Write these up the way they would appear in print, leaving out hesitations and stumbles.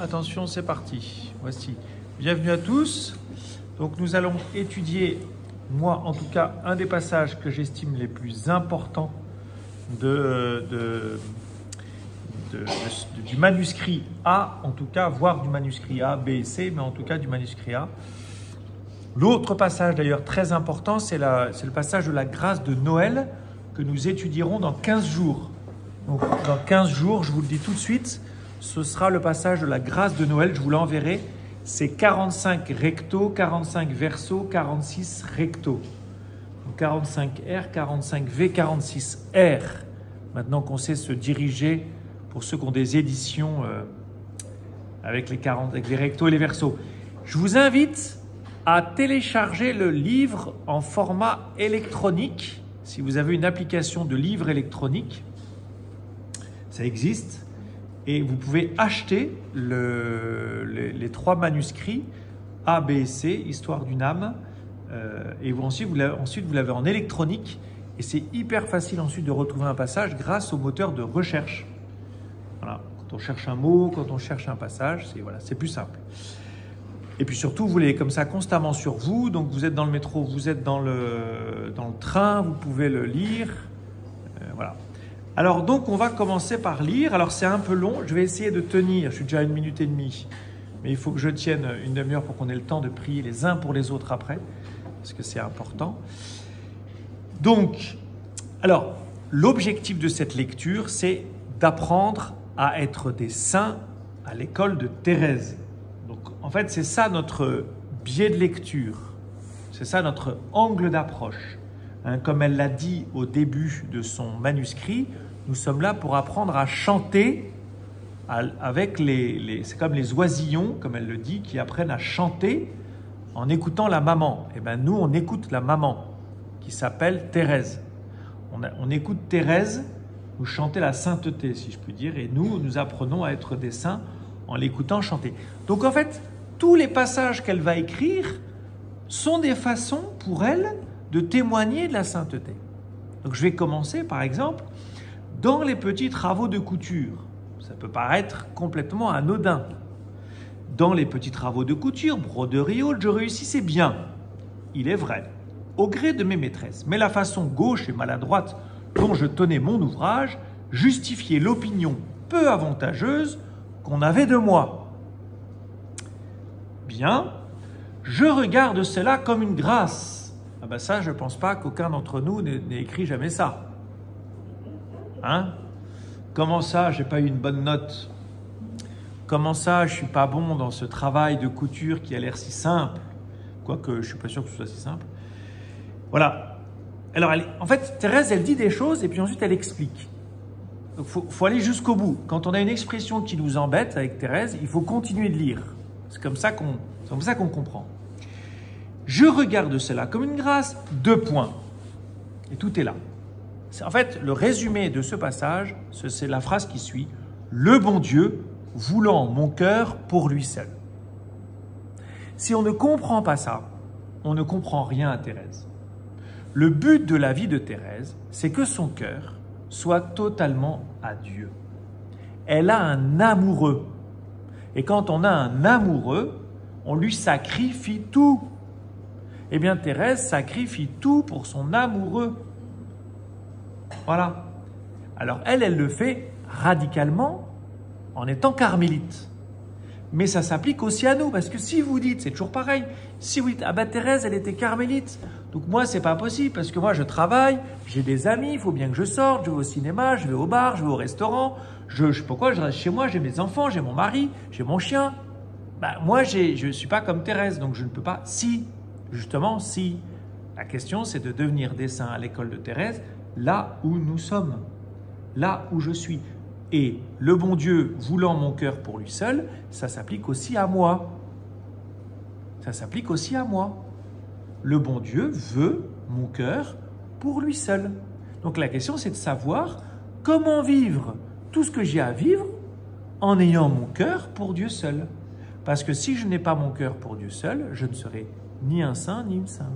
Attention, c'est parti. Voici. Bienvenue à tous. Donc nous allons étudier, moi en tout cas, un des passages que j'estime les plus importants du manuscrit A, en tout cas, voire du manuscrit A, B et C, mais en tout cas du manuscrit A. L'autre passage d'ailleurs très important, c'est le passage de la grâce de Noël que nous étudierons dans 15 jours. Donc dans 15 jours, je vous le dis tout de suite, ce sera le passage de la grâce de Noël, je vous l'enverrai. C'est 45 recto, 45 verso, 46 recto. Donc 45 R, 45 V, 46 R. Maintenant qu'on sait se diriger pour ceux qui ont des éditions avec les rectos et les versos. Je vous invite à télécharger le livre en format électronique. Si vous avez une application de livre électronique, ça existe. Et vous pouvez acheter les trois manuscrits A, B et C, Histoire d'une âme. Et ensuite, vous l'avez en électronique. Et c'est hyper facile ensuite de retrouver un passage grâce au moteur de recherche. Voilà. Quand on cherche un mot, quand on cherche un passage, c'est plus simple. Et puis surtout, vous l'avez comme ça constamment sur vous. Donc vous êtes dans le métro, vous êtes dans le train, vous pouvez le lire. Voilà. Alors donc on va commencer par lire. Alors c'est un peu long, je vais essayer de tenir, je suis déjà à 1 minute et demie, mais il faut que je tienne une demi-heure pour qu'on ait le temps de prier les uns pour les autres après, parce que c'est important. Donc, alors l'objectif de cette lecture, c'est d'apprendre à être des saints à l'école de Thérèse. Donc en fait c'est ça notre biais de lecture, c'est ça notre angle d'approche. Comme elle l'a dit au début de son manuscrit, nous sommes là pour apprendre à chanter avec c'est comme les oisillons, comme elle le dit, qui apprennent à chanter en écoutant la maman. Et bien nous, on écoute la maman qui s'appelle Thérèse. On écoute Thérèse nous chanter la sainteté, si je puis dire, et nous apprenons à être des saints en l'écoutant chanter. Donc en fait, tous les passages qu'elle va écrire sont des façons pour elle de témoigner de la sainteté. Donc je vais commencer par exemple dans les petits travaux de couture. Ça peut paraître complètement anodin. Dans les petits travaux de couture, broderie haute, je réussissais bien. Il est vrai, au gré de mes maîtresses. Mais la façon gauche et maladroite dont je tenais mon ouvrage justifiait l'opinion peu avantageuse qu'on avait de moi. Bien, je regarde cela comme une grâce. Ah ben ça, je ne pense pas qu'aucun d'entre nous n'ait écrit jamais ça. Hein? Comment ça, je n'ai pas eu une bonne note? Comment ça, je ne suis pas bon dans ce travail de couture qui a l'air si simple? Quoique, je ne suis pas sûr que ce soit si simple. Voilà. Alors, en fait, Thérèse, elle dit des choses et puis ensuite, elle explique. Donc, faut aller jusqu'au bout. Quand on a une expression qui nous embête avec Thérèse, il faut continuer de lire. C'est comme ça qu'on comprend. Je regarde cela comme une grâce, 2 points. Et tout est là. En fait, le résumé de ce passage, c'est la phrase qui suit. Le bon Dieu voulant mon cœur pour lui seul. Si on ne comprend pas ça, on ne comprend rien à Thérèse. Le but de la vie de Thérèse, c'est que son cœur soit totalement à Dieu. Elle a un amoureux. Et quand on a un amoureux, on lui sacrifie tout. Eh bien, Thérèse sacrifie tout pour son amoureux. Voilà. Alors, elle le fait radicalement en étant carmélite. Mais ça s'applique aussi à nous, parce que si vous dites, c'est toujours pareil, si vous dites, ah ben Thérèse, elle était carmélite, donc moi, c'est pas possible, parce que moi, je travaille, j'ai des amis, il faut bien que je sorte, je vais au cinéma, je vais au bar, je vais au restaurant, je sais pas quoi, je reste chez moi, j'ai mes enfants, j'ai mon mari, j'ai mon chien. Ben, moi, je ne suis pas comme Thérèse, donc je ne peux pas. Si, justement, si. La question, c'est de devenir des saints à l'école de Thérèse, là où nous sommes, là où je suis. Et le bon Dieu voulant mon cœur pour lui seul, ça s'applique aussi à moi. Ça s'applique aussi à moi. Le bon Dieu veut mon cœur pour lui seul. Donc la question, c'est de savoir comment vivre tout ce que j'ai à vivre en ayant mon cœur pour Dieu seul. Parce que si je n'ai pas mon cœur pour Dieu seul, je ne serai ni un saint ni une sainte.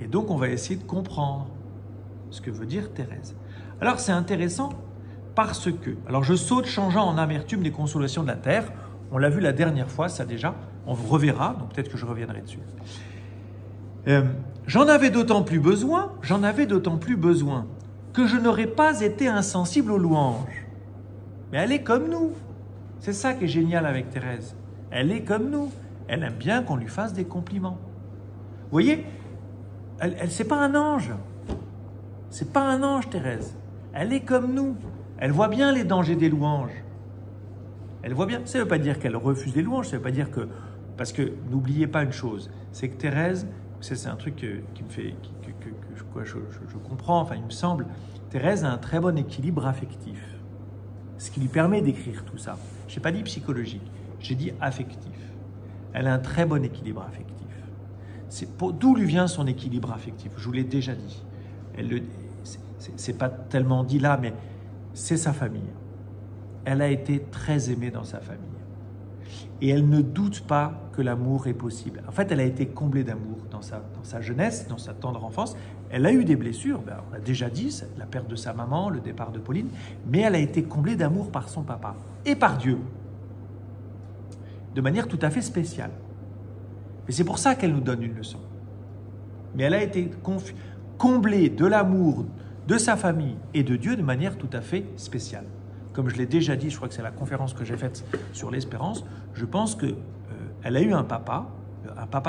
Et donc on va essayer de comprendre ce que veut dire Thérèse. Alors c'est intéressant parce que. Alors je saute, changeant en amertume les consolations de la terre. On l'a vu la dernière fois, ça déjà. On reverra, donc peut-être que je reviendrai dessus. J'en avais d'autant plus besoin que je n'aurais pas été insensible aux louanges. Mais elle est comme nous. C'est ça qui est génial avec Thérèse. Elle est comme nous. Elle aime bien qu'on lui fasse des compliments. Vous voyez, c'est pas un ange. C'est pas un ange, Thérèse. Elle est comme nous. Elle voit bien les dangers des louanges. Elle voit bien. Ça ne veut pas dire qu'elle refuse les louanges. Ça ne veut pas dire que... Parce que n'oubliez pas une chose, c'est que Thérèse, c'est un truc qui me fait... que je comprends, enfin il me semble, Thérèse a un très bon équilibre affectif. Ce qui lui permet d'écrire tout ça. Je n'ai pas dit psychologique, j'ai dit affectif. Elle a un très bon équilibre affectif. D'où lui vient son équilibre affectif? Je vous l'ai déjà dit. C'est pas tellement dit là, mais c'est sa famille. Elle a été très aimée dans sa famille. Et elle ne doute pas que l'amour est possible. En fait, elle a été comblée d'amour dans sa jeunesse, dans sa tendre enfance. Elle a eu des blessures, on l'a déjà dit, la perte de sa maman, le départ de Pauline, mais elle a été comblée d'amour par son papa et par Dieu, de manière tout à fait spéciale. Et c'est pour ça qu'elle nous donne une leçon. Mais elle a été comblée de l'amour de sa famille et de Dieu de manière tout à fait spéciale. Comme je l'ai déjà dit, je crois que c'est la conférence que j'ai faite sur l'espérance, je pense qu'elle a eu un papa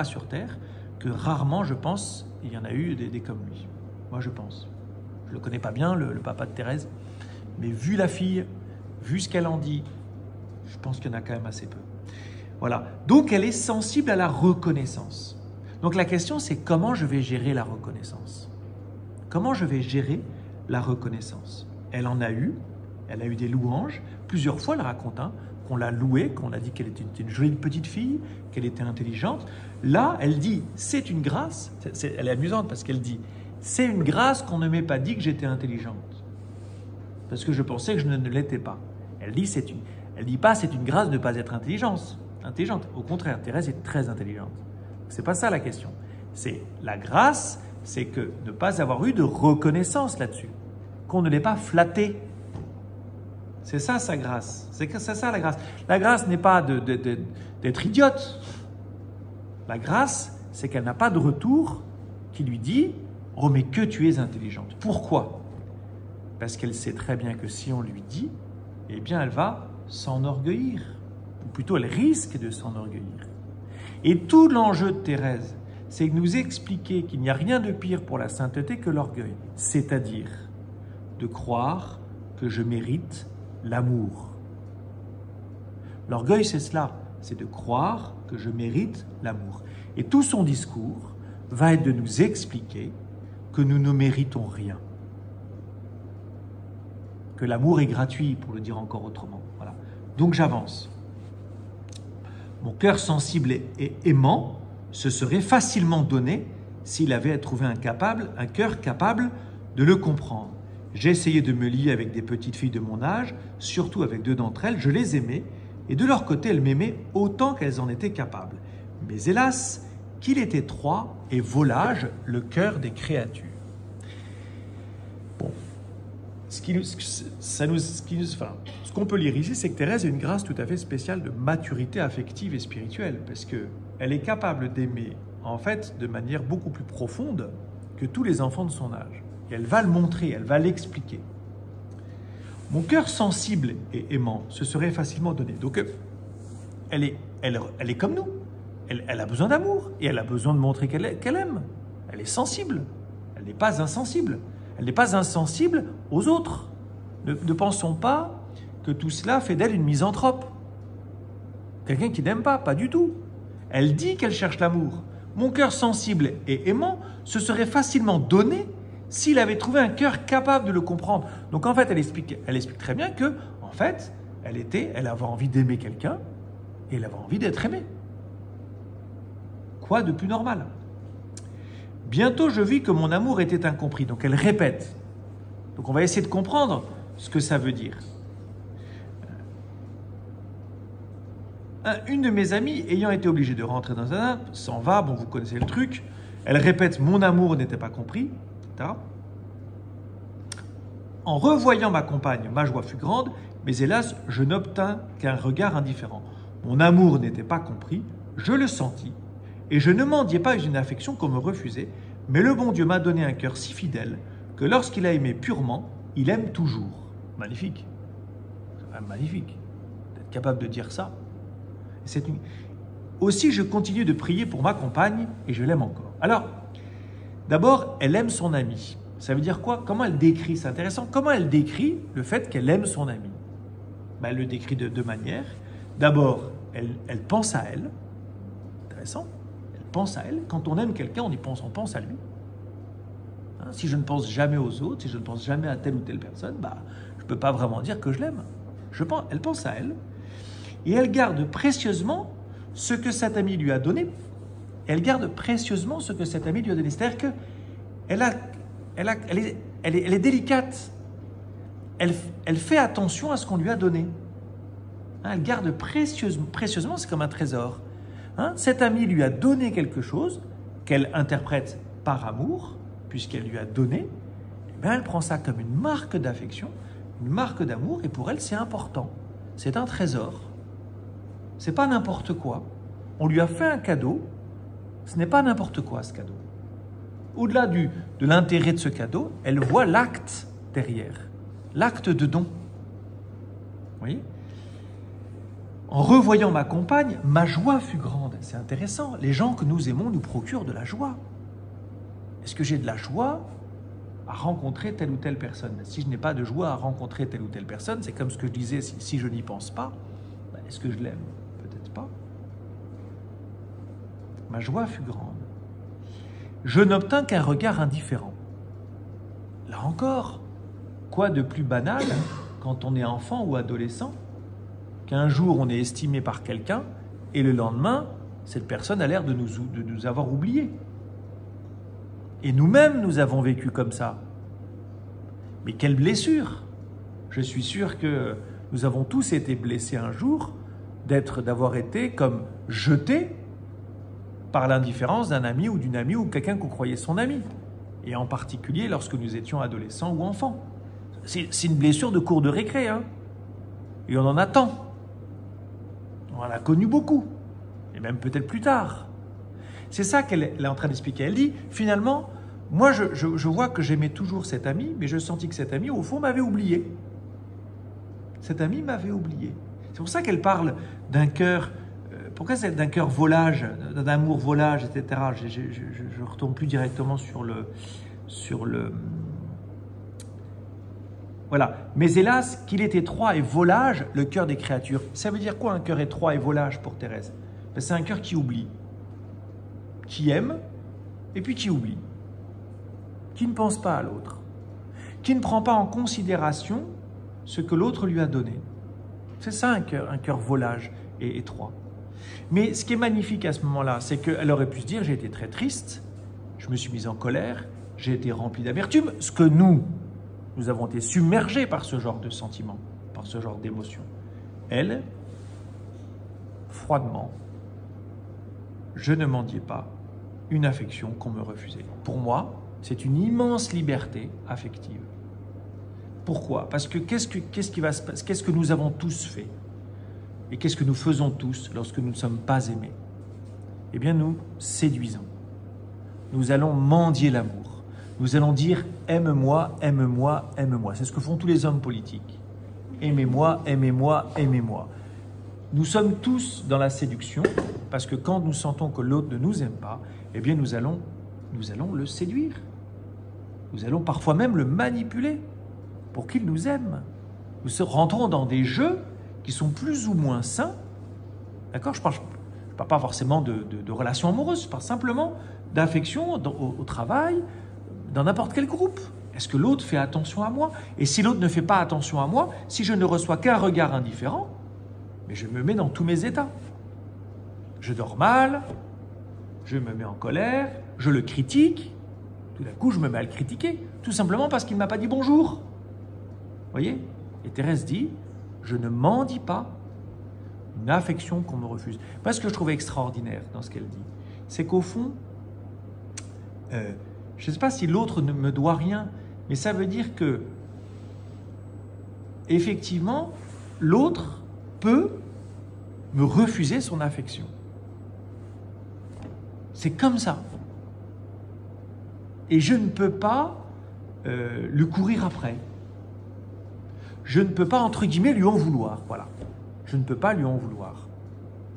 sur terre, que rarement, je pense, il y en a eu des comme lui. Moi, je pense. Je ne le connais pas bien, le papa de Thérèse, mais vu la fille, vu ce qu'elle en dit, je pense qu'il y en a quand même assez peu. Voilà. Donc, elle est sensible à la reconnaissance. Donc, la question, c'est comment je vais gérer la reconnaissance? Comment je vais gérer la reconnaissance? Elle en a eu. Elle a eu des louanges. Plusieurs fois, elle raconte qu'on l'a louée, qu'on a dit qu'elle était une jolie petite fille, qu'elle était intelligente. Là, elle dit, c'est une grâce. Elle est amusante parce qu'elle dit, c'est une grâce qu'on ne m'ait pas dit que j'étais intelligente. Parce que je pensais que je ne l'étais pas. Elle dit pas, c'est une grâce de ne pas être intelligente. Au contraire, Thérèse est très intelligente. C'est pas ça la question. C'est la grâce, c'est que ne pas avoir eu de reconnaissance là-dessus. Qu'on ne l'ait pas flatté. C'est ça sa grâce. C'est ça la grâce. La grâce n'est pas d'être idiote. La grâce, c'est qu'elle n'a pas de retour qui lui dit « Oh, mais que tu es intelligente. » Pourquoi? Parce qu'elle sait très bien que si on lui dit, eh bien, elle va s'enorgueillir. Ou plutôt, elle risque de s'enorgueillir. Et tout l'enjeu de Thérèse, c'est de nous expliquer qu'il n'y a rien de pire pour la sainteté que l'orgueil. C'est-à-dire de croire que je mérite l'amour. L'orgueil, c'est cela, c'est de croire que je mérite l'amour. Et tout son discours va être de nous expliquer que nous ne méritons rien. Que l'amour est gratuit, pour le dire encore autrement. Voilà. Donc j'avance. Mon cœur sensible et aimant se serait facilement donné s'il avait trouvé un cœur capable de le comprendre. J'ai essayé de me lier avec des petites filles de mon âge, surtout avec 2 d'entre elles, je les aimais, et de leur côté, elles m'aimaient autant qu'elles en étaient capables. Mais hélas, qu'il est étroit et volage le cœur des créatures. Bon, ce qu'on peut lire ici, c'est que Thérèse a une grâce tout à fait spéciale de maturité affective et spirituelle, parce qu'elle est capable d'aimer, en fait, de manière beaucoup plus profonde que tous les enfants de son âge. Et elle va le montrer, elle va l'expliquer. Mon cœur sensible et aimant se serait facilement donné. Donc, elle est comme nous. Elle a besoin d'amour et elle a besoin de montrer qu'elle aime. Elle est sensible. Elle n'est pas insensible. Elle n'est pas insensible aux autres. Ne pensons pas que tout cela fait d'elle une misanthrope. Quelqu'un qui n'aime pas du tout. Elle dit qu'elle cherche l'amour. Mon cœur sensible et aimant se serait facilement donné s'il avait trouvé un cœur capable de le comprendre. Donc en fait, elle explique très bien que, en fait, elle avait envie d'aimer quelqu'un et elle avait envie d'être aimée. Quoi de plus normal? Bientôt, je vis que mon amour était incompris. Donc elle répète. Donc on va essayer de comprendre ce que ça veut dire. Une de mes amies, ayant été obligée de rentrer dans un âne, s'en va, bon, vous connaissez le truc. Elle répète, mon amour n'était pas compris. En revoyant ma compagne, ma joie fut grande, mais hélas, je n'obtins qu'un regard indifférent. Mon amour n'était pas compris, je le sentis, et je ne mendiais pas une affection qu'on me refusait, mais le bon Dieu m'a donné un cœur si fidèle que lorsqu'il a aimé purement, il aime toujours. Magnifique. C'est quand même magnifique d'être capable de dire ça. Aussi, je continue de prier pour ma compagne et je l'aime encore. Alors, d'abord, elle aime son ami. Ça veut dire quoi? Comment elle décrit? C'est intéressant. Comment elle décrit le fait qu'elle aime son ami? Ben, elle le décrit de deux manières. D'abord, elle pense à elle. Intéressant. Elle pense à elle. Quand on aime quelqu'un, on pense à lui. Hein, si je ne pense jamais aux autres, si je ne pense jamais à telle ou telle personne, bah, je ne peux pas vraiment dire que je l'aime. Elle pense à elle. Et elle garde précieusement ce que cet ami lui a donné. Elle garde précieusement ce que cet ami lui a donné. C'est-à-dire qu'elle est délicate. Elle fait attention à ce qu'on lui a donné. Hein, elle garde précieusement, c'est comme un trésor. Hein, cet ami lui a donné quelque chose qu'elle interprète par amour, puisqu'elle lui a donné. Eh bien, elle prend ça comme une marque d'affection, une marque d'amour, et pour elle, c'est important. C'est un trésor. C'est pas n'importe quoi. On lui a fait un cadeau. Ce n'est pas n'importe quoi, ce cadeau. Au-delà de l'intérêt de ce cadeau, elle voit l'acte derrière, l'acte de don. Vous voyez? En revoyant ma compagne, ma joie fut grande. C'est intéressant. Les gens que nous aimons nous procurent de la joie. Est-ce que j'ai de la joie à rencontrer telle ou telle personne? Si je n'ai pas de joie à rencontrer telle ou telle personne, c'est comme ce que je disais, si je n'y pense pas, est-ce que je l'aime? Peut-être pas. Ma joie fut grande. Je n'obtins qu'un regard indifférent. Là encore, quoi de plus banal quand on est enfant ou adolescent qu'un jour on est estimé par quelqu'un et le lendemain, cette personne a l'air de nous avoir oubliés. Et nous-mêmes, nous avons vécu comme ça. Mais quelle blessure! Je suis sûr que nous avons tous été blessés un jour d'avoir été comme jetés par l'indifférence d'un ami ou d'une amie ou quelqu'un qu'on croyait son ami. Et en particulier lorsque nous étions adolescents ou enfants. C'est une blessure de cours de récré. Hein. Et on en attend. On en a connu beaucoup. Et même peut-être plus tard. C'est ça qu'elle est en train d'expliquer. Elle dit, finalement, moi je vois que j'aimais toujours cet ami, mais je sentis que cet ami, au fond, m'avait oublié. Cet ami m'avait oublié. C'est pour ça qu'elle parle d'un cœur. Pourquoi c'est d'un cœur volage, d'un amour volage, etc. Je ne retourne plus directement sur le. Voilà. Mais hélas, qu'il est étroit et volage, le cœur des créatures. Ça veut dire quoi un cœur étroit et volage pour Thérèse? Ben, c'est un cœur qui oublie, qui aime et puis qui oublie, qui ne pense pas à l'autre, qui ne prend pas en considération ce que l'autre lui a donné. C'est ça un cœur volage et étroit. Mais ce qui est magnifique à ce moment-là, c'est qu'elle aurait pu se dire, j'ai été très triste, je me suis mise en colère, j'ai été remplie d'amertume, ce que nous avons été submergés par ce genre de sentiments, par ce genre d'émotions. Elle, froidement, je ne mendiais pas une affection qu'on me refusait. Pour moi, c'est une immense liberté affective. Pourquoi? Parce que qu'est-ce qui va se passer? Qu'est-ce que nous avons tous fait? Et qu'est-ce que nous faisons tous lorsque nous ne sommes pas aimés? Eh bien, nous séduisons. Nous allons mendier l'amour. Nous allons dire « aime-moi, aime-moi, aime-moi ». C'est ce que font tous les hommes politiques. « Aimez-moi, aimez-moi, aimez-moi ». Nous sommes tous dans la séduction parce que quand nous sentons que l'autre ne nous aime pas, eh bien, nous allons le séduire. Nous allons parfois même le manipuler pour qu'il nous aime. Nous rentrons dans des jeux qui sont plus ou moins sains. D'accord? Je ne parle pas forcément de relations amoureuses, je parle simplement d'affection au travail, dans n'importe quel groupe. Est-ce que l'autre fait attention à moi? Et si l'autre ne fait pas attention à moi, si je ne reçois qu'un regard indifférent, mais je me mets dans tous mes états. Je dors mal, je me mets en colère, je le critique. Tout d'un coup, je me mets à le critiquer, tout simplement parce qu'il ne m'a pas dit bonjour. Vous voyez? Et Thérèse dit, je ne mendie pas une affection qu'on me refuse. Moi, ce que je trouvais extraordinaire dans ce qu'elle dit, c'est qu'au fond, je ne sais pas si l'autre ne me doit rien, mais ça veut dire que effectivement, l'autre peut me refuser son affection. C'est comme ça. Et je ne peux pas lui courir après. Je ne peux pas, entre guillemets, lui en vouloir. Voilà. Je ne peux pas lui en vouloir.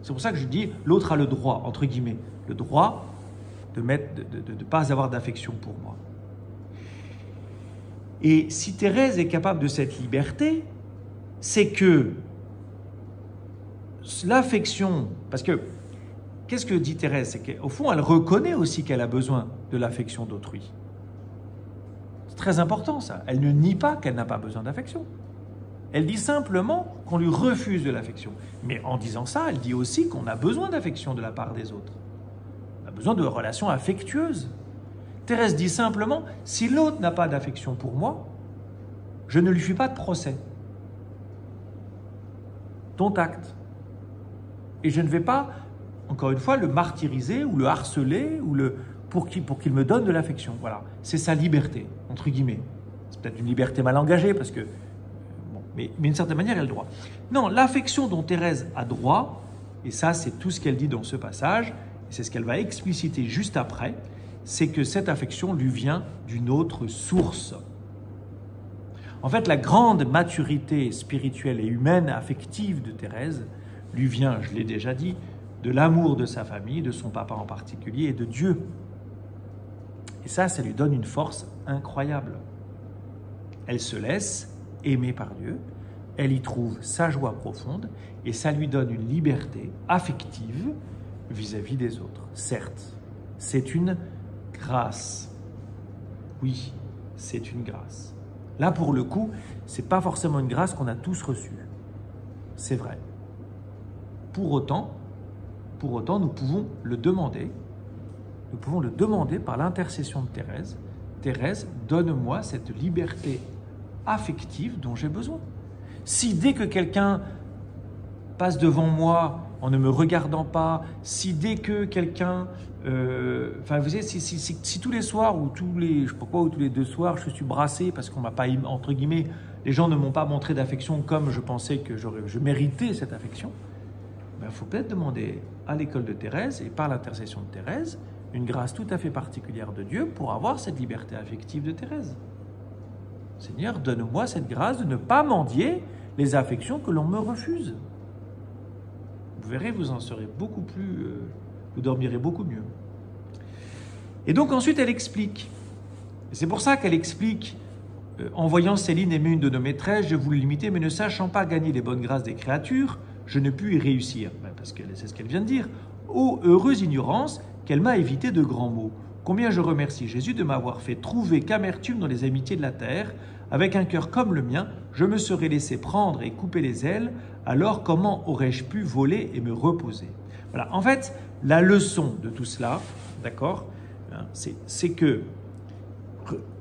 C'est pour ça que je dis, l'autre a le droit, entre guillemets, le droit de ne pas avoir d'affection pour moi. Et si Thérèse est capable de cette liberté, c'est que l'affection, parce que, qu'est-ce que dit Thérèse? C'est qu'au fond, elle reconnaît aussi qu'elle a besoin de l'affection d'autrui. C'est très important ça. Elle ne nie pas qu'elle n'a pas besoin d'affection. Elle dit simplement qu'on lui refuse de l'affection. Mais en disant ça, elle dit aussi qu'on a besoin d'affection de la part des autres. On a besoin de relations affectueuses. Thérèse dit simplement, si l'autre n'a pas d'affection pour moi, je ne lui fais pas de procès. Dont acte. Et je ne vais pas, encore une fois, le martyriser ou le harceler ou pour qu'il me donne de l'affection. Voilà, c'est sa liberté, entre guillemets. C'est peut-être une liberté mal engagée parce que, bon, mais d'une certaine manière, elle a le droit. Non, l'affection dont Thérèse a droit, et ça c'est tout ce qu'elle dit dans ce passage, et c'est ce qu'elle va expliciter juste après, c'est que cette affection lui vient d'une autre source. En fait, la grande maturité spirituelle et humaine, affective de Thérèse, lui vient, je l'ai déjà dit, de l'amour de sa famille, de son papa en particulier, et de Dieu. Et ça lui donne une force incroyable. Elle se laisse aimer par Dieu, elle y trouve sa joie profonde, et ça lui donne une liberté affective vis-à-vis des autres. Certes, c'est une grâce. Oui, c'est une grâce. Là, pour le coup, ce n'est pas forcément une grâce qu'on a tous reçue. C'est vrai. Pour autant, nous pouvons le demander. Nous pouvons le demander par l'intercession de Thérèse. Thérèse, donne-moi cette liberté affective dont j'ai besoin. Si dès que quelqu'un passe devant moi en ne me regardant pas, si dès que quelqu'un... vous savez, si tous les soirs ou tous les 2 soirs, je suis brassé parce qu'on m'a pas, entre guillemets, les gens ne m'ont pas montré d'affection comme je pensais que je méritais cette affection, il faut peut-être demander à l'école de Thérèse et par l'intercession de Thérèse une grâce tout à fait particulière de Dieu pour avoir cette liberté affective de Thérèse. Seigneur, donne-moi cette grâce de ne pas mendier les affections que l'on me refuse. Vous verrez, vous en serez beaucoup plus... vous dormirez beaucoup mieux. Et donc ensuite, elle explique. C'est pour ça qu'elle explique, en voyant Céline aimer une de nos maîtresses, je voulais l'imiter, mais ne sachant pas gagner les bonnes grâces des créatures, je ne pus y réussir. Parce que c'est ce qu'elle vient de dire. Ô heureuse ignorance qu'elle m'a évité de grands maux. Combien je remercie Jésus de m'avoir fait trouver qu'amertume dans les amitiés de la terre. Avec un cœur comme le mien, je me serais laissé prendre et couper les ailes. Alors comment aurais-je pu voler et me reposer? Voilà. En fait, la leçon de tout cela, d'accord, c'est que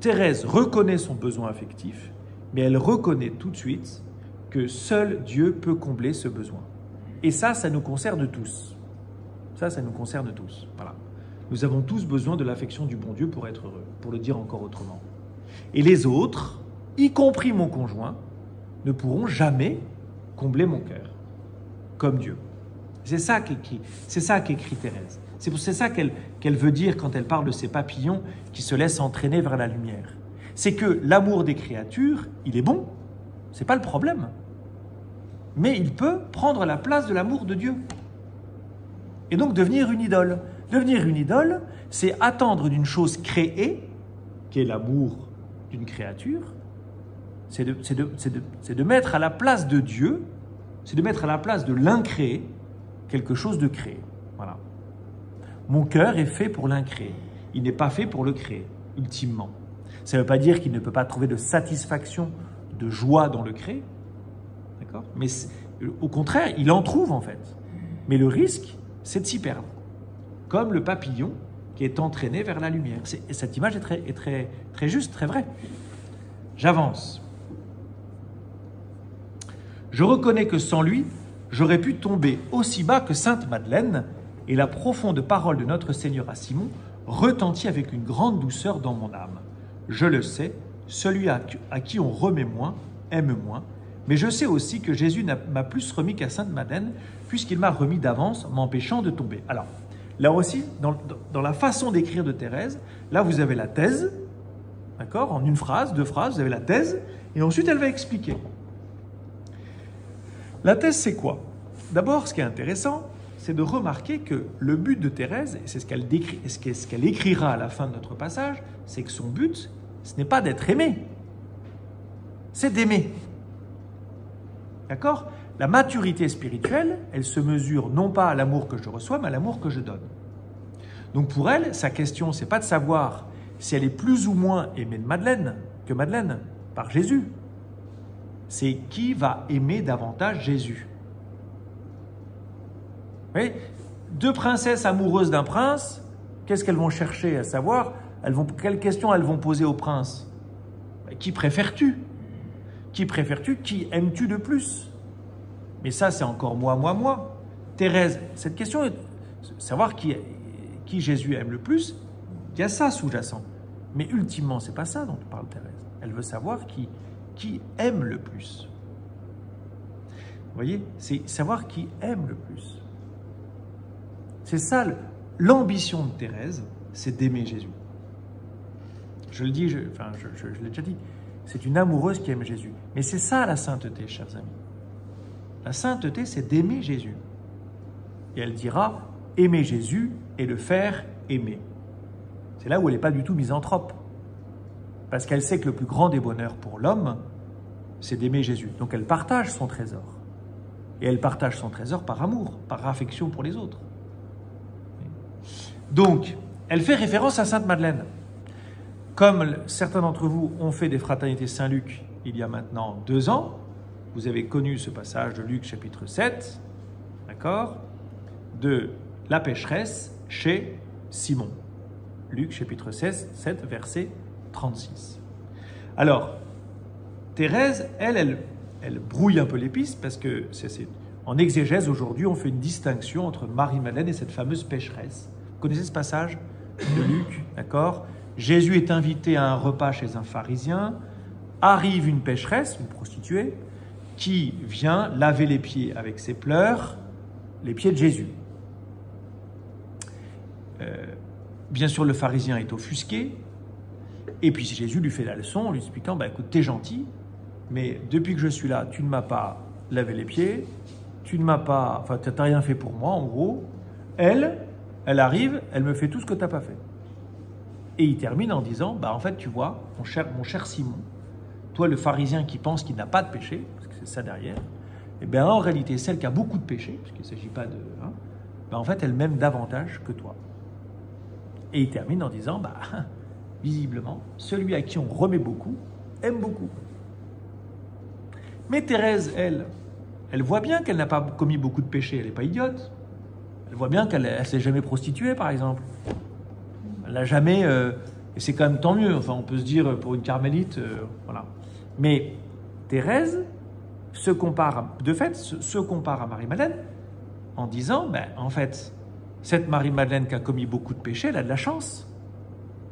Thérèse reconnaît son besoin affectif, mais elle reconnaît tout de suite que seul Dieu peut combler ce besoin. Et ça nous concerne tous. Ça nous concerne tous. Voilà. Nous avons tous besoin de l'affection du bon Dieu pour être heureux, pour le dire encore autrement. Et les autres, y compris mon conjoint, ne pourront jamais combler mon cœur, comme Dieu. C'est ça qu'écrit Thérèse. C'est ça qu'elle veut dire quand elle parle de ces papillons qui se laissent entraîner vers la lumière. C'est que l'amour des créatures, il est bon, c'est pas le problème. Mais il peut prendre la place de l'amour de Dieu. Et donc devenir une idole. Devenir une idole, c'est attendre d'une chose créée, qui est l'amour d'une créature, c'est de mettre à la place de Dieu, c'est de mettre à la place de l'incréé quelque chose de créé. Voilà. Mon cœur est fait pour l'incréé. Il n'est pas fait pour le créer, ultimement. Ça ne veut pas dire qu'il ne peut pas trouver de satisfaction, de joie dans le créé. D'accord ? Mais au contraire, il en trouve en fait. Mais le risque, c'est de s'y perdre. Comme le papillon qui est entraîné vers la lumière. Cette image est très juste, très vraie. J'avance. Je reconnais que sans lui, j'aurais pu tomber aussi bas que Sainte Madeleine, et la profonde parole de notre Seigneur à Simon retentit avec une grande douceur dans mon âme. Je le sais, celui à qui on remet moins, aime moins. Mais je sais aussi que Jésus m'a plus remis qu'à Sainte Madeleine, puisqu'il m'a remis d'avance, m'empêchant de tomber. Alors, là aussi, dans la façon d'écrire de Thérèse, là vous avez la thèse, d'accord, en une phrase, 2 phrases, vous avez la thèse, et ensuite elle va expliquer. La thèse, c'est quoi? D'abord, ce qui est intéressant, c'est de remarquer que le but de Thérèse, et c'est ce qu'elle décrit, et ce qu'elle écrira à la fin de notre passage, c'est que son but, ce n'est pas d'être aimé, c'est d'aimer. D'accord? La maturité spirituelle, elle se mesure non pas à l'amour que je reçois, mais à l'amour que je donne. Donc pour elle, sa question, c'est pas de savoir si elle est plus ou moins aimée de Madeleine que Madeleine par Jésus. C'est qui va aimer davantage Jésus. Vous voyez, 2 princesses amoureuses d'un prince, qu'est-ce qu'elles vont chercher à savoir? Quelles questions elles vont poser au prince? Qui préfères-tu? Qui préfères-tu? Qui aimes-tu de plus? Mais ça, c'est encore moi. Thérèse, cette question est savoir qui Jésus aime le plus, il y a ça sous-jacent. Mais ultimement, c'est pas ça dont parle Thérèse. Elle veut savoir qui aime le plus. Vous voyez, c'est savoir qui aime le plus. C'est ça, l'ambition de Thérèse, c'est d'aimer Jésus. Je le dis, je l'ai déjà dit, c'est une amoureuse qui aime Jésus. Mais c'est ça la sainteté, chers amis. La sainteté, c'est d'aimer Jésus. Et elle dira, aimer Jésus et le faire aimer. C'est là où elle n'est pas du tout misanthrope. Parce qu'elle sait que le plus grand des bonheurs pour l'homme, c'est d'aimer Jésus. Donc elle partage son trésor. Et elle partage son trésor par amour, par affection pour les autres. Donc, elle fait référence à Sainte Madeleine. Comme certains d'entre vous ont fait des fraternités Saint-Luc il y a maintenant 2 ans, vous avez connu ce passage de Luc chapitre 7, d'accord, de la pécheresse chez Simon. Luc chapitre 7, verset 36. Alors, Thérèse, elle brouille un peu les pistes parce que en exégèse aujourd'hui, on fait une distinction entre Marie-Madeleine et cette fameuse pécheresse. Vous connaissez ce passage de Luc, d'accord? Jésus est invité à un repas chez un pharisien, arrive une pécheresse, une prostituée, qui vient laver les pieds avec ses pleurs, les pieds de Jésus. Bien sûr, le pharisien est offusqué, et puis Jésus lui fait la leçon en lui expliquant, écoute, t'es gentil, mais depuis que je suis là, tu ne m'as pas lavé les pieds, tu n'as rien fait pour moi, en gros. Elle arrive, elle me fait tout ce que tu n'as pas fait. Et il termine en disant, en fait, tu vois, mon cher Simon, toi, le pharisien qui pense qu'il n'a pas de péché, parce que c'est ça derrière, en réalité, celle qui a beaucoup de péché, parce qu'il ne s'agit pas de... en fait, elle m'aime davantage que toi. Et il termine en disant, visiblement, celui à qui on remet beaucoup, aime beaucoup. Mais Thérèse, elle voit bien qu'elle n'a pas commis beaucoup de péchés, elle n'est pas idiote. Elle voit bien qu'elle ne s'est jamais prostituée, par exemple. Elle n'a jamais... et c'est quand même tant mieux, enfin on peut se dire, pour une carmélite, voilà. Mais Thérèse se compare à Marie-Madeleine en disant, en fait, cette Marie-Madeleine qui a commis beaucoup de péchés, elle a de la chance.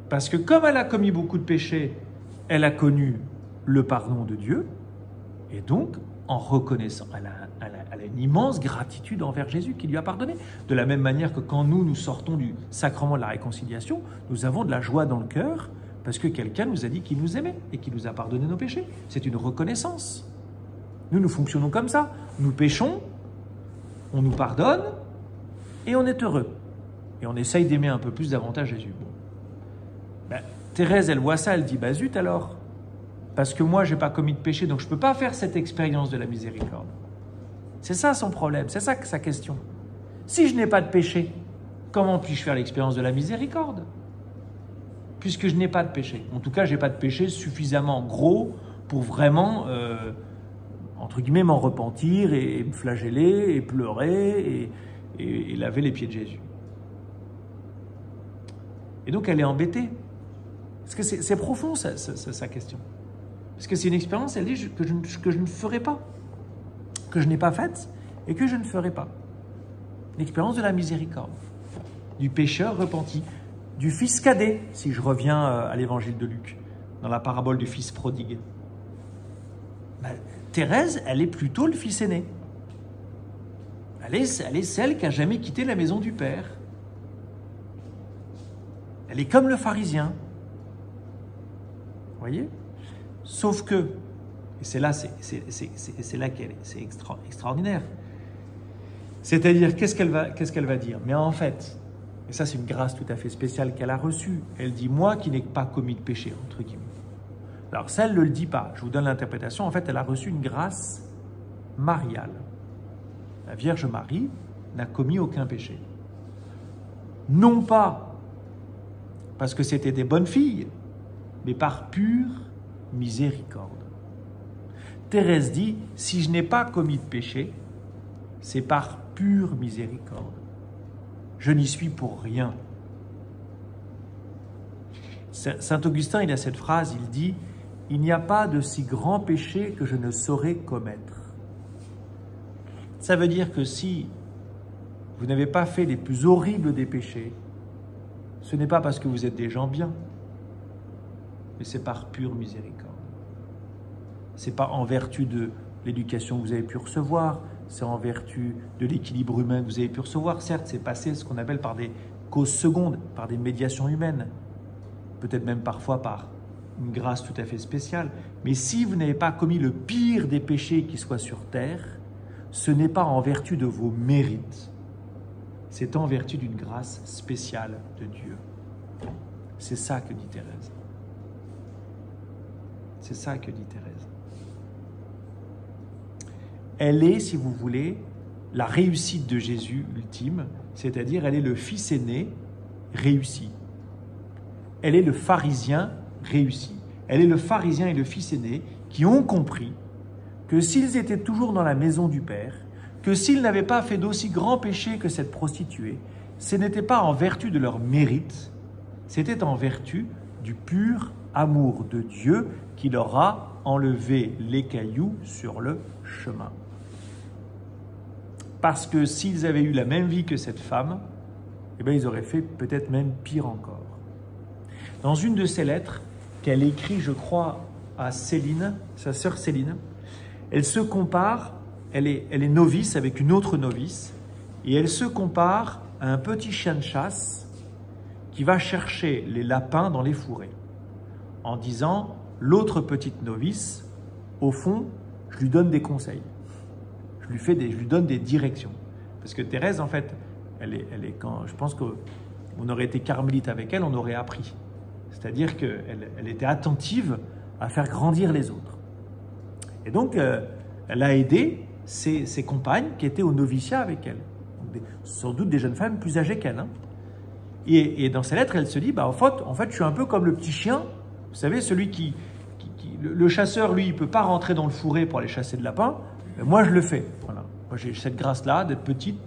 Parce que comme elle a commis beaucoup de péchés, elle a connu le pardon de Dieu, et donc, en reconnaissant, elle a une immense gratitude envers Jésus qui lui a pardonné. De la même manière que quand nous sortons du sacrement de la réconciliation, nous avons de la joie dans le cœur parce que quelqu'un nous a dit qu'il nous aimait et qu'il nous a pardonné nos péchés. C'est une reconnaissance. Nous fonctionnons comme ça. Nous péchons, on nous pardonne et on est heureux. Et on essaye d'aimer un peu plus davantage Jésus. Thérèse, elle voit ça, elle dit, zut alors, parce que moi, je n'ai pas commis de péché, donc je ne peux pas faire cette expérience de la miséricorde. C'est ça son problème, c'est ça sa question. Si je n'ai pas de péché, comment puis-je faire l'expérience de la miséricorde? Puisque je n'ai pas de péché. En tout cas, je n'ai pas de péché suffisamment gros pour vraiment, entre guillemets, m'en repentir et me flageller et pleurer et laver les pieds de Jésus. Et donc, elle est embêtée. Parce que c'est profond, sa question. Parce que c'est une expérience, elle dit, que je ne ferai pas. Que je n'ai pas faite et que je ne ferai pas. L'expérience de la miséricorde. Du pécheur repenti. Du fils cadet, si je reviens à l'évangile de Luc, dans la parabole du fils prodigue. Thérèse, elle est plutôt le fils aîné. Elle est celle qui n'a jamais quitté la maison du Père. Elle est comme le pharisien. Vous voyez? Sauf que, et c'est là qu'elle est, c'est extraordinaire. C'est-à-dire, qu'est-ce qu'elle va dire? Mais en fait, et ça c'est une grâce tout à fait spéciale qu'elle a reçue, elle dit, moi qui n'ai pas commis de péché, entre guillemets. Alors ça, elle ne le dit pas, je vous donne l'interprétation, en fait, elle a reçu une grâce mariale. La Vierge Marie n'a commis aucun péché. Non pas parce que c'était des bonnes filles, mais par pure miséricorde. Thérèse dit, si je n'ai pas commis de péché, c'est par pure miséricorde. Je n'y suis pour rien. Saint Augustin, il a cette phrase, il dit, il n'y a pas de si grand péché que je ne saurais commettre. Ça veut dire que si vous n'avez pas fait les plus horribles des péchés, ce n'est pas parce que vous êtes des gens bien, mais c'est par pure miséricorde. Ce n'est pas en vertu de l'éducation que vous avez pu recevoir, c'est en vertu de l'équilibre humain que vous avez pu recevoir. Certes, c'est passé ce qu'on appelle par des causes secondes, par des médiations humaines, peut-être même parfois par une grâce tout à fait spéciale. Mais si vous n'avez pas commis le pire des péchés qui soit sur terre, ce n'est pas en vertu de vos mérites, c'est en vertu d'une grâce spéciale de Dieu. C'est ça que dit Thérèse. C'est ça que dit Thérèse. Elle est, si vous voulez, la réussite de Jésus ultime, c'est-à-dire elle est le fils aîné réussi. Elle est le pharisien réussi. Elle est le pharisien et le fils aîné qui ont compris que s'ils étaient toujours dans la maison du Père, que s'ils n'avaient pas fait d'aussi grand péché que cette prostituée, ce n'était pas en vertu de leur mérite, c'était en vertu du pur amour de Dieu qui leur a enlevé les cailloux sur le chemin. Parce que s'ils avaient eu la même vie que cette femme, eh bien, ils auraient fait peut-être même pire encore. Dans une de ses lettres qu'elle écrit, je crois, à Céline, sa sœur Céline, elle se compare, elle est novice avec une autre novice, et elle se compare à un petit chien de chasse qui va chercher les lapins dans les fourrés, en disant, l'autre petite novice, au fond, je lui donne des conseils. Je lui donne des directions. Parce que Thérèse, en fait, je pense qu'on aurait été carmélite avec elle, on aurait appris. C'est-à-dire qu'elle était attentive à faire grandir les autres. Et donc, elle a aidé ses compagnes qui étaient au noviciat avec elle. Donc sans doute des jeunes femmes plus âgées qu'elle. Hein. Et dans ses lettres, elle se dit, en fait, je suis un peu comme le petit chien. Vous savez, celui le chasseur, lui, il ne peut pas rentrer dans le fourré pour aller chasser de lapins. Mais moi, je le fais. Voilà. Moi, j'ai cette grâce-là d'être petite.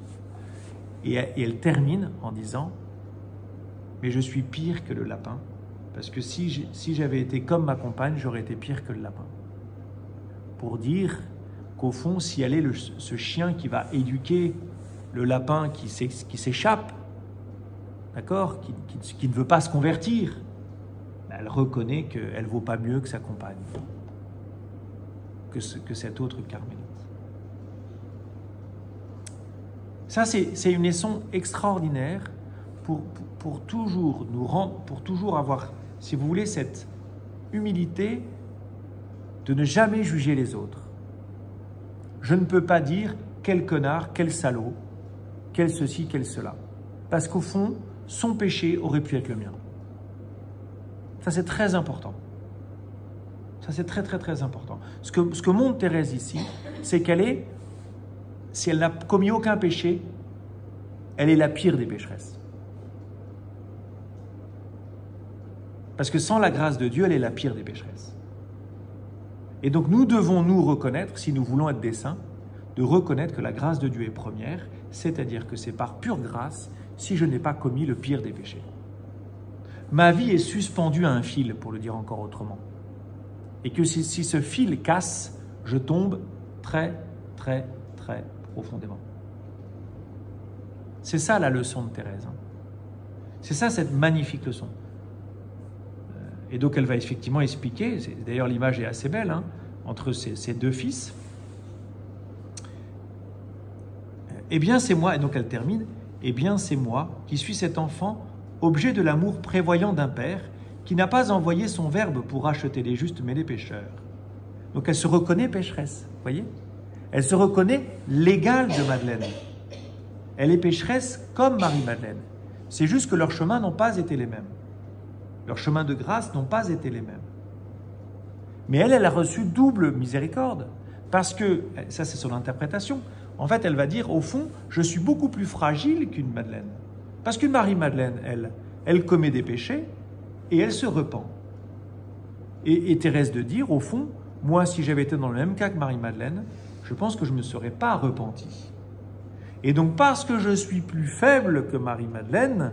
Et elle termine en disant, mais je suis pire que le lapin. Parce que si j'avais été comme ma compagne, j'aurais été pire que le lapin. Pour dire qu'au fond, si elle est ce chien qui va éduquer le lapin qui s'échappe, d'accord, qui ne veut pas se convertir, elle reconnaît qu'elle ne vaut pas mieux que sa compagne, que cette autre carmélite. Ça, c'est une leçon extraordinaire pour toujours nous rendre, pour toujours avoir, si vous voulez, cette humilité de ne jamais juger les autres. Je ne peux pas dire quel connard, quel salaud, quel ceci, quel cela. Parce qu'au fond, son péché aurait pu être le mien. Ça, c'est très important. Ça, c'est très, très, très important. Ce que montre Thérèse ici, c'est si elle n'a commis aucun péché, elle est la pire des pécheresses. Parce que sans la grâce de Dieu, elle est la pire des pécheresses. Et donc nous devons nous reconnaître, si nous voulons être des saints, de reconnaître que la grâce de Dieu est première, c'est-à-dire que c'est par pure grâce si je n'ai pas commis le pire des péchés. Ma vie est suspendue à un fil, pour le dire encore autrement. Et que si ce fil casse, je tombe très, très, très profondément. C'est ça la leçon de Thérèse. C'est ça cette magnifique leçon. Et donc elle va effectivement expliquer, d'ailleurs l'image est assez belle, entre ses deux fils. Eh bien, c'est moi, et donc elle termine, eh bien, c'est moi qui suis cet enfant, objet de l'amour prévoyant d'un père, qui n'a pas envoyé son verbe pour racheter les justes, mais les pécheurs. Donc elle se reconnaît pécheresse, vous voyez? Elle se reconnaît l'égale de Madeleine. Elle est pécheresse comme Marie-Madeleine. C'est juste que leurs chemins n'ont pas été les mêmes. Leurs chemins de grâce n'ont pas été les mêmes. Mais elle a reçu double miséricorde. Parce que, ça c'est son interprétation, en fait elle va dire, au fond, je suis beaucoup plus fragile qu'une Madeleine. Parce qu'une Marie-Madeleine, elle commet des péchés et elle se repent. Et Thérèse de dire, au fond, moi si j'avais été dans le même cas que Marie-Madeleine, je pense que je ne me serais pas repenti. Et donc parce que je suis plus faible que Marie-Madeleine,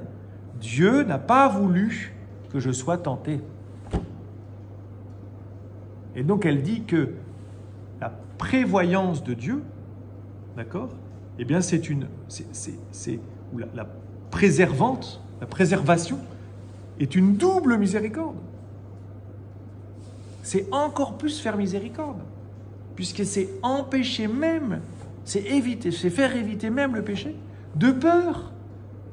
Dieu n'a pas voulu que je sois tenté. Et donc elle dit que la prévoyance de Dieu, d'accord, eh bien la préservante, la préservation est une double miséricorde. C'est encore plus faire miséricorde, puisque c'est empêcher même, c'est éviter, c'est faire éviter même le péché, de peur.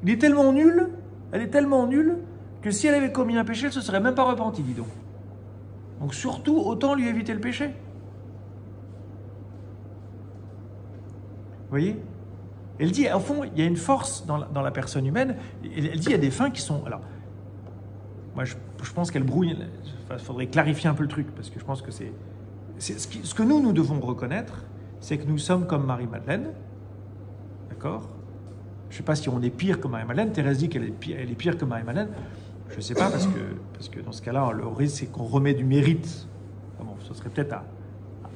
Il est tellement nul, elle est tellement nulle, que si elle avait commis un péché, elle ne se serait même pas repentie, dis donc. Donc surtout, autant lui éviter le péché. Vous voyez? Elle dit, au fond, il y a une force dans la personne humaine. Elle dit, il y a des fins qui sont... Alors, moi, je pense qu'elle brouille. Il faudrait clarifier un peu le truc, parce que je pense que c'est ce que nous devons reconnaître, c'est que nous sommes comme Marie-Madeleine. D'accord? Je ne sais pas si on est pire que Marie-Madeleine. Thérèse dit qu'elle est pire que Marie-Madeleine. Je ne sais pas, parce que dans ce cas-là, le risque, c'est qu'on remet du mérite. Bon, ce serait peut-être à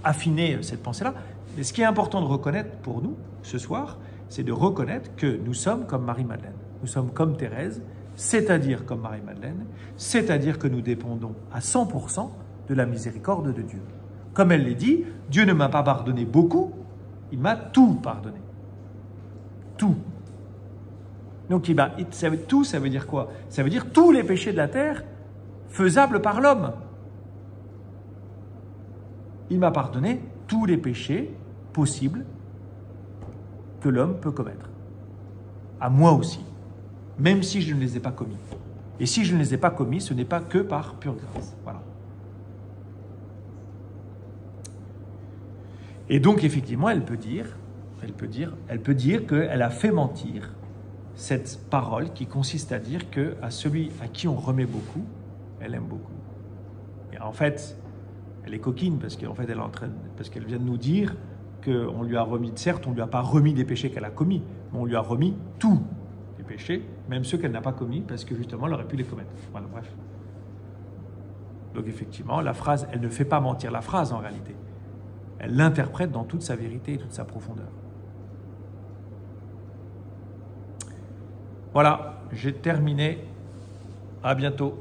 affiner cette pensée-là. Mais ce qui est important de reconnaître pour nous, ce soir, c'est de reconnaître que nous sommes comme Marie-Madeleine. Nous sommes comme Thérèse, c'est-à-dire comme Marie-Madeleine, c'est-à-dire que nous dépendons à 100% de la miséricorde de Dieu. Comme elle l'a dit, Dieu ne m'a pas pardonné beaucoup, il m'a tout pardonné. Tout. Donc, tout, ça veut dire quoi? Ça veut dire tous les péchés de la terre faisables par l'homme. Il m'a pardonné tous les péchés possibles que l'homme peut commettre. À moi aussi, même si je ne les ai pas commis. Et si je ne les ai pas commis, ce n'est pas que par pure grâce. Voilà. Et donc, effectivement, elle peut dire qu'elle a fait mentir cette parole qui consiste à dire qu'à celui à qui on remet beaucoup, elle aime beaucoup. Et en fait, elle est coquine parce qu'en fait, parce qu'elle vient de nous dire qu'on lui a remis, certes, on ne lui a pas remis des péchés qu'elle a commis, mais on lui a remis tous les péchés, même ceux qu'elle n'a pas commis, parce que justement, elle aurait pu les commettre. Voilà, bref. Donc effectivement, la phrase, elle ne fait pas mentir la phrase en réalité. Elle l'interprète dans toute sa vérité et toute sa profondeur. Voilà, j'ai terminé. À bientôt.